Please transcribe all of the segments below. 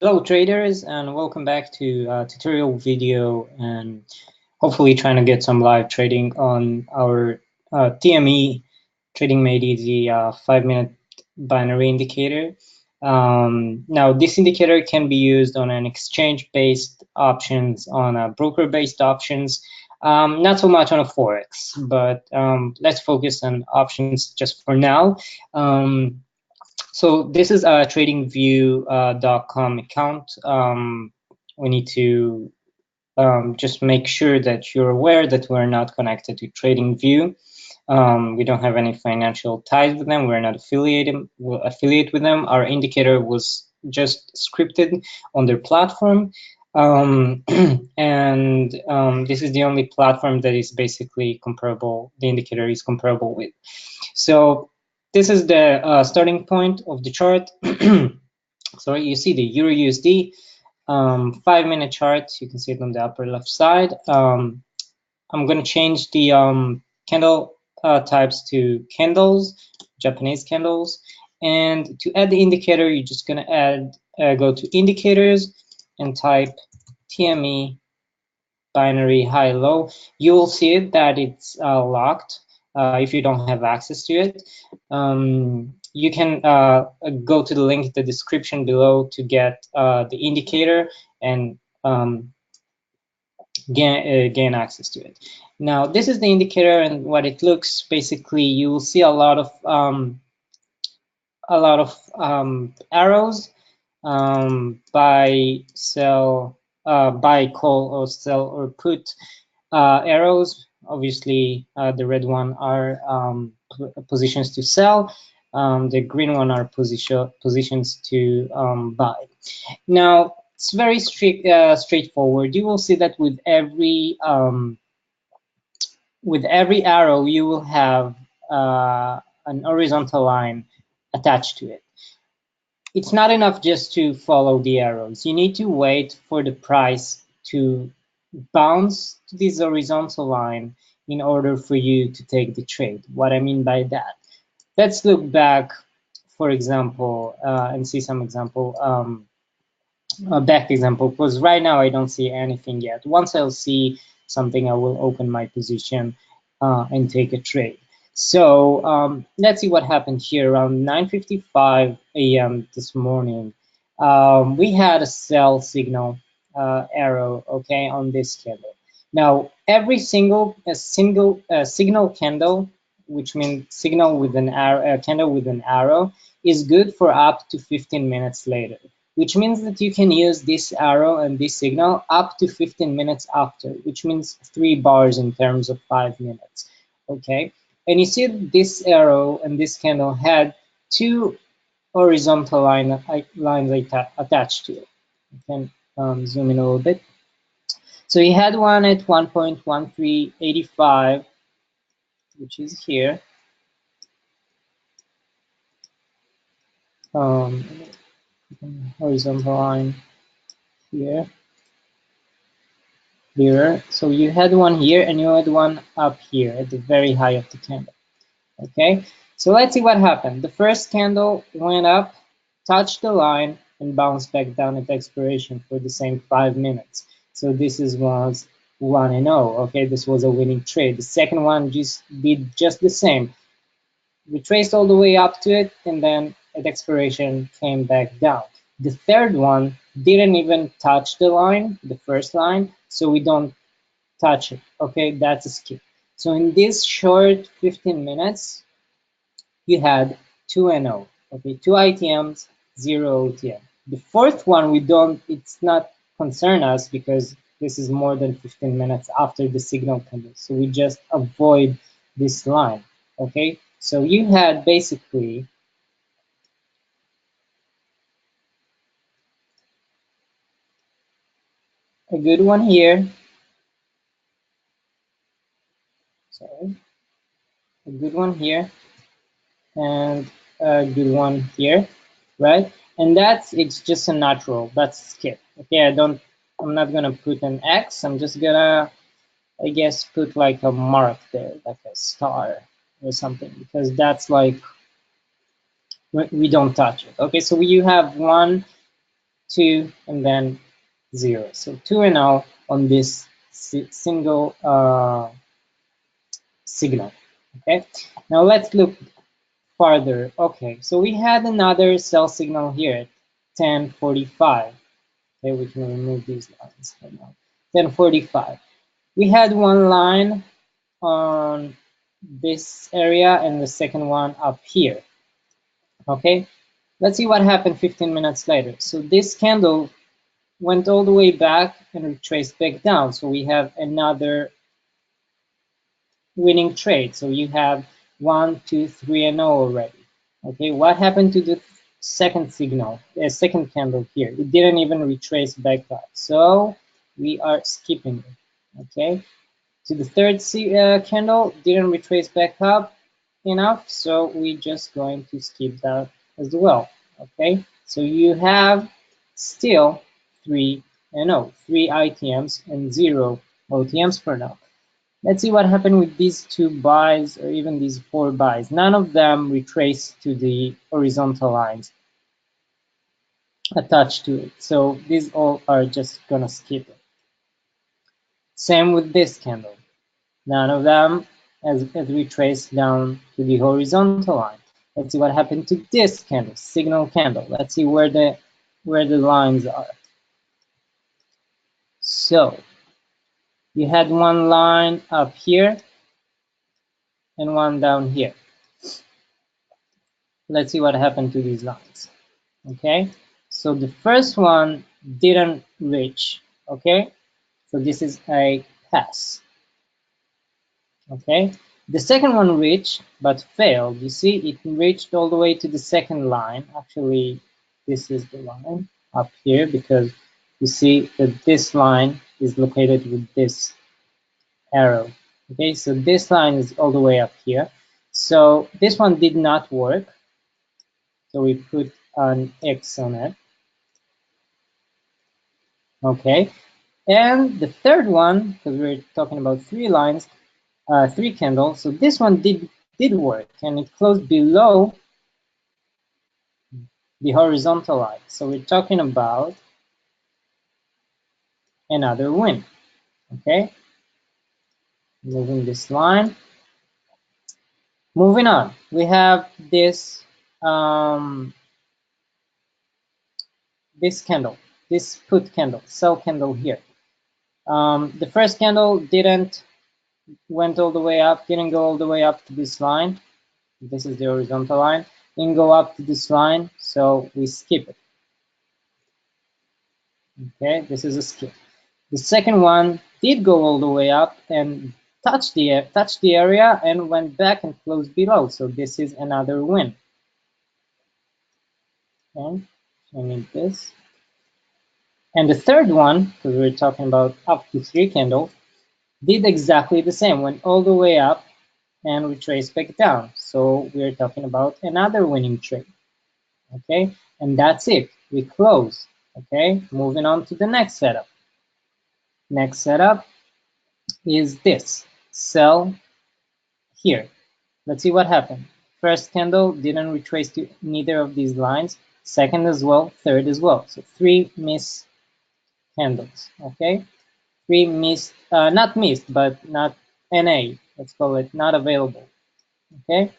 Hello traders, and welcome back to tutorial video, and hopefully trying to get some live trading on our TME Trading Made Easy 5-minute binary indicator. Now this indicator can be used on an exchange-based options, on a broker-based options, not so much on a forex, but let's focus on options just for now. So this is a tradingview.com account. We need to just make sure that you're aware that we're not connected to TradingView. We don't have any financial ties with them. We're not affiliated with them. Our indicator was just scripted on their platform. And this is the only platform that is basically comparable, the indicator is comparable with. So this is the starting point of the chart. So you see the Euro USD 5-minute chart. You can see it on the upper left side. I'm going to change the candle types to candles, Japanese candles. And to add the indicator, you're just going to add, go to indicators and type TME binary high low. You will see it that it's locked. If you don't have access to it, you can go to the link in the description below to get the indicator and gain access to it. Now this is the indicator, and what it looks basically, you will see a lot of arrows, buy, sell, buy, call, or sell or put arrows. Obviously, the red one are positions to sell. The green one are positions to buy. Now, it's very straightforward. You will see that with every arrow, you will have an horizontal line attached to it. It's not enough just to follow the arrows. You need to wait for the price to bounce to this horizontal line in order for you to take the trade. What I mean by that, let's look back, for example, and see some example, back example, because right now I don't see anything yet. Once I'll see something, I will open my position and take a trade. So let's see what happened here around 9:55 a.m. this morning. We had a sell signal arrow, okay, on this candle. Now every signal candle, which means signal with an arrow, candle with an arrow, is good for up to 15 minutes later, which means that you can use this arrow and this signal up to 15 minutes after, which means 3 bars in terms of 5 minutes, okay? And you see this arrow and this candle had 2 horizontal lines attached to it. You can zoom in a little bit. So you had one at 1.1385, which is here. Horizontal line here. So you had one here and you had one up here at the very high of the candle. Okay, so let's see what happened. The first candle went up, touched the line, and bounced back down at expiration for the same 5 minutes. So this was 1-0. Okay, this was a winning trade. The second one just did just the same. We traced all the way up to it, and then at expiration came back down. The third one didn't even touch the line, the first line, so we don't touch it. Okay, that's a skip. So in this short 15 minutes, you had 2-0. Okay, 2 ITMs, 0 OTM. The fourth one, it's not concern us because this is more than 15 minutes after the signal comes. So we just avoid this line. Okay, so you had basically a good one here. Sorry, a good one here and a good one here, right? And it's just a natural. That's a skip. Okay, I'm not gonna put an X. I'm just gonna, I guess, put like a mark there, like a star or something, because that's like we don't touch it. Okay, so you have 1, 2, and then 0. So 2 and 0 on this single signal. Okay, now let's look farther. Okay, so we had another cell signal here at 1045. Okay, we can remove these lines for now. 1045. We had one line on this area and the second one up here. Okay, let's see what happened 15 minutes later. So this candle went all the way back and retraced back down. So we have another winning trade. So you have 1, 2, 3, and 0 already. Okay, what happened to the second signal, the second candle here? It didn't even retrace back up. So we are skipping it. Okay, to the third candle, didn't retrace back up enough. So we're just going to skip that as well. Okay, so you have still 3 and 0, 3 ITMs and 0 OTMs for now. Let's see what happened with these 2 buys or even these 4 buys. None of them retrace to the horizontal lines attached to it. So these all are just gonna skip it. Same with this candle. None of them has retraced down to the horizontal line. Let's see what happened to this candle, signal candle. Let's see where the lines are. So you had one line up here and one down here. Let's see what happened to these lines. Okay, so the first one didn't reach. Okay, so this is a pass. Okay, the second one reached but failed. You see, it reached all the way to the second line. Actually, this is the line up here because you see that this line is located with this arrow. Okay, so this line is all the way up here. So this one did not work. So we put an X on it. Okay, and the third one, because we're talking about 3 lines, 3 candles. So this one did work, and it closed below the horizontal line. So we're talking about another win. Okay, moving this line. Moving on, we have this this candle, this put candle, sell candle here. The first candle went all the way up, didn't go all the way up to this line. This is the horizontal line. Didn't go up to this line, so we skip it. Okay, this is a skip. The second one did go all the way up and touched the area and went back and closed below. So this is another win. Okay, I need this. And the third one, because we're talking about up to 3 candles, did exactly the same, went all the way up and retraced back down. So we're talking about another winning trade. Okay, and that's it. We close. Okay, moving on to the next setup. Next setup is this, sell here. Let's see what happened. First candle didn't retrace to neither of these lines. Second as well, third as well. So 3 missed candles. Okay, 3 missed, not missed, but not NA. Let's call it not available. Okay,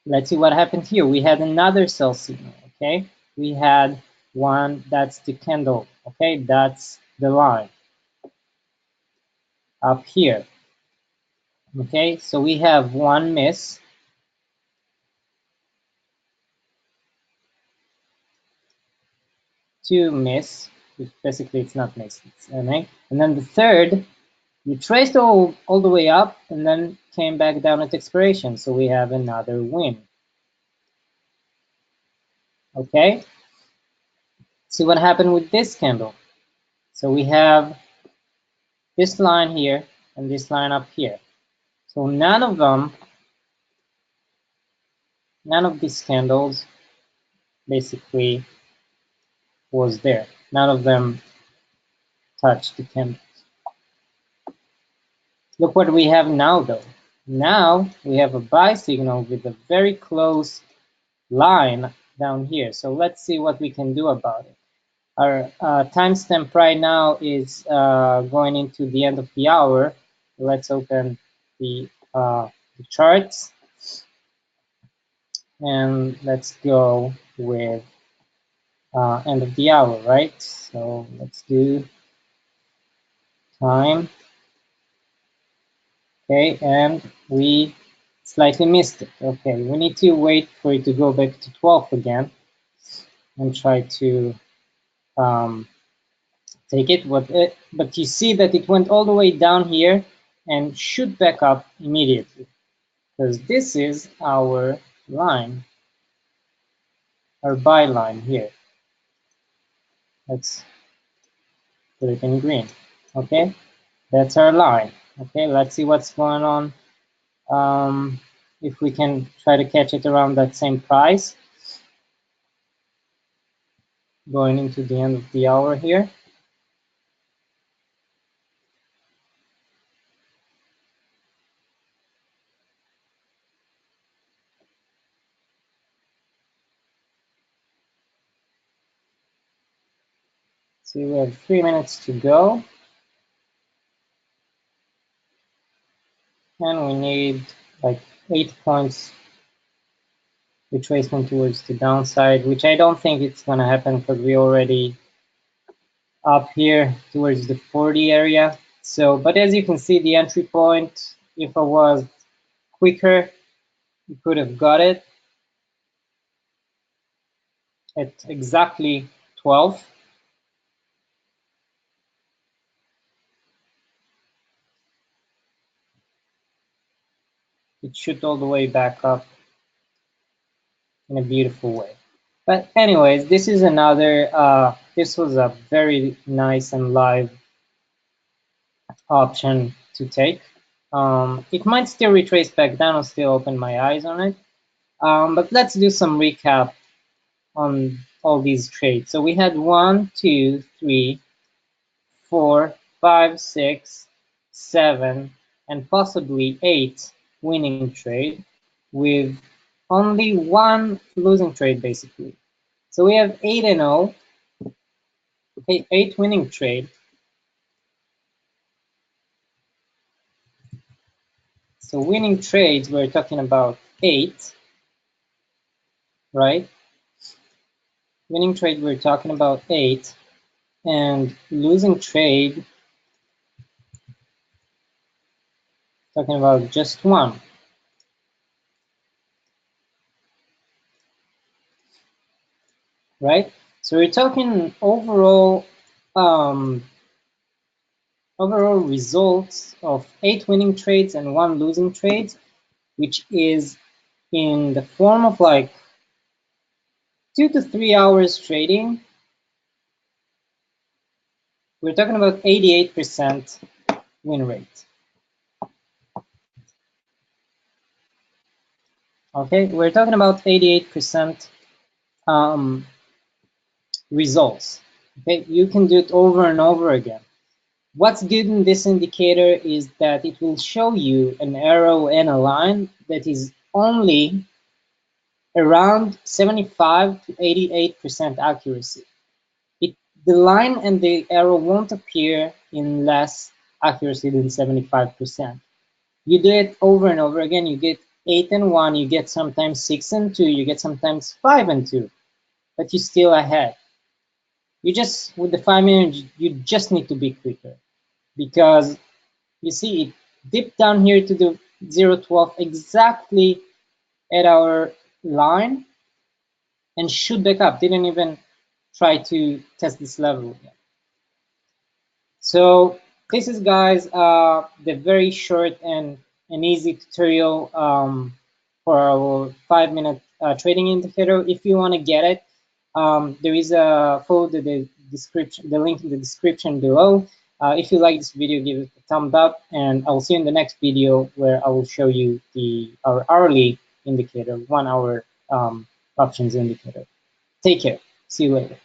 let's see what happened here. We had another sell signal. Okay, we had one, that's the candle. Okay, that's the line up here. Okay, so we have one miss, 2 miss, which basically it's not missed, it's NA. And then the third, we traced all the way up and then came back down at expiration. So we have another win. Okay, see what happened with this candle. So we have this line here and this line up here. So none of these candles basically was there. None of them touched the candles. Look what we have now though. Now we have a buy signal with a very close line down here. So let's see what we can do about it. Our timestamp right now is going into the end of the hour. Let's open the charts and let's go with end of the hour, right? So let's do time. Okay, and we slightly missed it. Okay, we need to wait for it to go back to 12 again and try to take it. But you see that it went all the way down here and shoot back up immediately, because this is our line, our buy line here. Let's put it in green. Okay, that's our line. Okay, let's see what's going on. If we can try to catch it around that same price going into the end of the hour here. So we have 3 minutes to go, and we need like 8 points retracement towards the downside, which I don't think it's going to happen because we already up here towards the 40 area. So, but as you can see, the entry point, if I was quicker, you could have got it at exactly 12. It shoot all the way back up in a beautiful way. But anyways, this is another, this was a very nice and live option to take. It might still retrace back down. I'll still open my eyes on it. But let's do some recap on all these trades. So we had 1, 2, 3, 4, 5, 6, 7, and possibly 8 winning trade with only 1 losing trade basically. So we have 8 and 0, 8 winning trade. So winning trades, we're talking about 8, right? Winning trade, we're talking about 8, and losing trade, talking about just 1. Right? So we're talking overall overall results of 8 winning trades and 1 losing trade, which is in the form of like 2 to 3 hours trading. We're talking about 88% win rate. Okay, we're talking about 88% results. Okay, you can do it over and over again. What's good in this indicator is that it will show you an arrow and a line that is only around 75 to 88% accuracy. The line and the arrow won't appear in less accuracy than 75%. You do it over and over again, you get 8 and 1, you get sometimes 6 and 2, you get sometimes 5 and 2, but you're still ahead. You just, with the 5 minutes, you just need to be quicker, because you see it dipped down here to the 0.12 exactly at our line and shoot back up, didn't even try to test this level again. So this is, guys, the very short and an easy tutorial for our 5-minute trading indicator. If you want to get it, there is a follow the description, the link in the description below. If you like this video, give it a thumbs up, and I will see you in the next video where I will show you our hourly indicator, 1 hour options indicator. Take care. See you later.